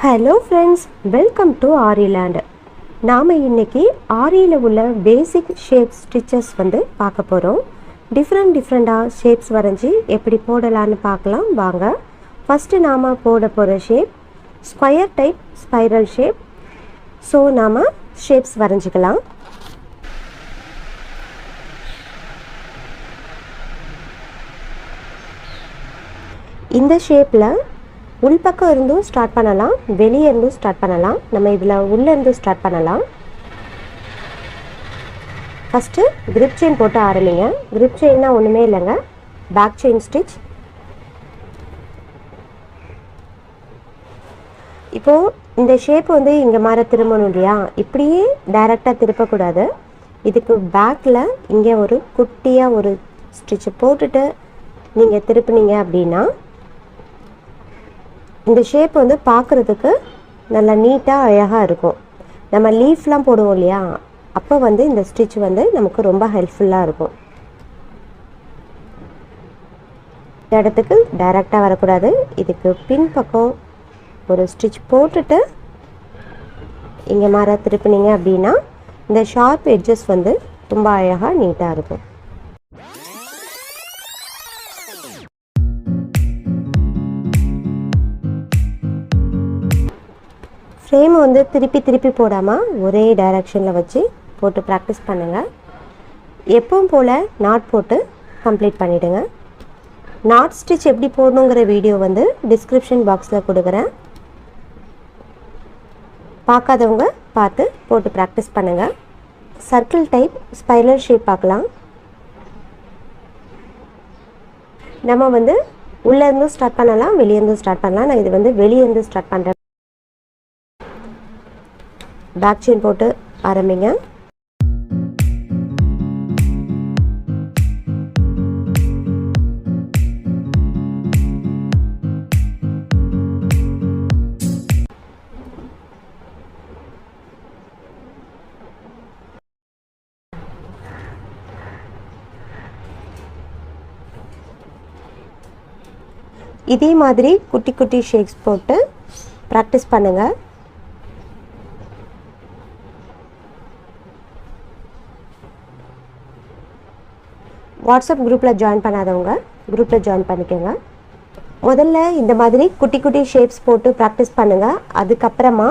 Hello friends, welcome to aari land. நாம் இன்றைக்கி ஆரியில் உள்ள பேசிக் ஷேப்ஸ் ஸ்டிச்சஸ் பார்க்க போகிறோம். டிஃப்ரெண்ட்டாக ஷேப்ஸ் வரைஞ்சி எப்படி போடலான்னு பார்க்கலாம் வாங்க. ஃபஸ்ட்டு நாம் போட போகிற shape square type spiral shape. So நாம் ஷேப்ஸ் வரைஞ்சிக்கலாம். இந்த ஷேப்பில் உள்பக்கம் இருந்தும் ஸ்டார்ட் பண்ணலாம், வெளியே இருந்தும் ஸ்டார்ட் பண்ணலாம். நம்ம இதில் உள்ளே இருந்து ஸ்டார்ட் பண்ணலாம். ஃபஸ்ட்டு கிரிப் செயின் போட்டு ஆரம்பிங்க. கிரிப் செயின்னா ஒன்றுமே இல்லைங்க, பேக் செயின் ஸ்டிச். இப்போது இந்த ஷேப் இங்கே மாதிரி திரும்பணும் இல்லையா, இப்படியே டைரெக்டாக திருப்பக்கூடாது. இதுக்கு பேக்கில் இங்கே ஒரு குட்டியாக ஒரு ஸ்டிச்சு போட்டுட்டு நீங்கள் திருப்பினீங்க அப்படின்னா இந்த ஷேப் பார்க்குறதுக்கு நல்லா நீட்டாக அழகாக இருக்கும். நம்ம லீஃப்லாம் போடுவோம் இல்லையா, அப்போ இந்த ஸ்டிச் நமக்கு ரொம்ப ஹெல்ப்ஃபுல்லாக இருக்கும். இந்த இடத்துக்கு டைரெக்டாக வரக்கூடாது. இதுக்கு பின் பக்கம் ஒரு ஸ்டிச் போட்டுட்டு இங்கே மாதிரி திருப்பினீங்க அப்படின்னா இந்த ஷார்ப் எட்ஜஸ் ரொம்ப அழகாக நீட்டாக இருக்கும். ஃப்ரேமை திருப்பி போடாமல் ஒரே டைரெக்ஷனில் வச்சு போட்டு ப்ராக்டிஸ் பண்ணுங்கள். எப்பவும் போல் நாட் போட்டு கம்ப்ளீட் பண்ணிவிடுங்க. நாட் ஸ்டிச் எப்படி போடணுங்கிற வீடியோ டிஸ்கிரிப்ஷன் பாக்ஸில் கொடுக்குறேன். பார்க்காதவங்க பார்த்து போட்டு ப்ராக்டிஸ் பண்ணுங்கள். சர்க்கிள் டைப் ஸ்பைரல் ஷேப் பார்க்கலாம். நம்ம உள்ளேருந்து ஸ்டார்ட் பண்ணலாம், வெளியேருந்து ஸ்டார்ட் பண்ணலாம். நான் இது வெளியேருந்து ஸ்டார்ட் பண்ணுறேன். பேக் செயின் போட்டு ஆரம்பிங்க. இதே மாதிரி குட்டி குட்டி ஷேப்ஸ் போட்டு ப்ராக்டிஸ் பண்ணுங்கள். வாட்ஸ்அப் குரூப்பில் ஜாயின் பண்ணாதவங்க குரூப்பில் ஜாயின் பண்ணிக்கோங்க. முதல்ல இந்த மாதிரி குட்டி குட்டி ஷேப்ஸ் போட்டு ப்ராக்டிஸ் பண்ணுங்கள். அதுக்கப்புறமா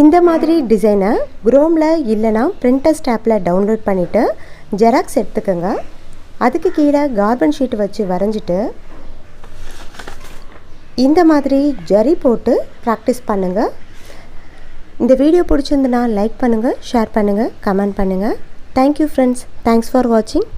இந்த மாதிரி டிசைனை குரோமில் இல்லைனா பிரிண்டர்ஸ் ஆப்பில் டவுன்லோட் பண்ணிவிட்டு ஜெராக்ஸ் எடுத்துக்கோங்க. அதுக்கு கீழே கார்பன் ஷீட் வச்சு வரைஞ்சிட்டு இந்த மாதிரி ஜரி போட்டு ப்ராக்டிஸ் பண்ணுங்கள். இந்த வீடியோ பிடிச்சிருந்துன்னா லைக் பண்ணுங்கள், ஷேர் பண்ணுங்கள், கமெண்ட் பண்ணுங்கள். Thank you friends. தேங்க்ஸ் ஃபார் வாட்சிங்.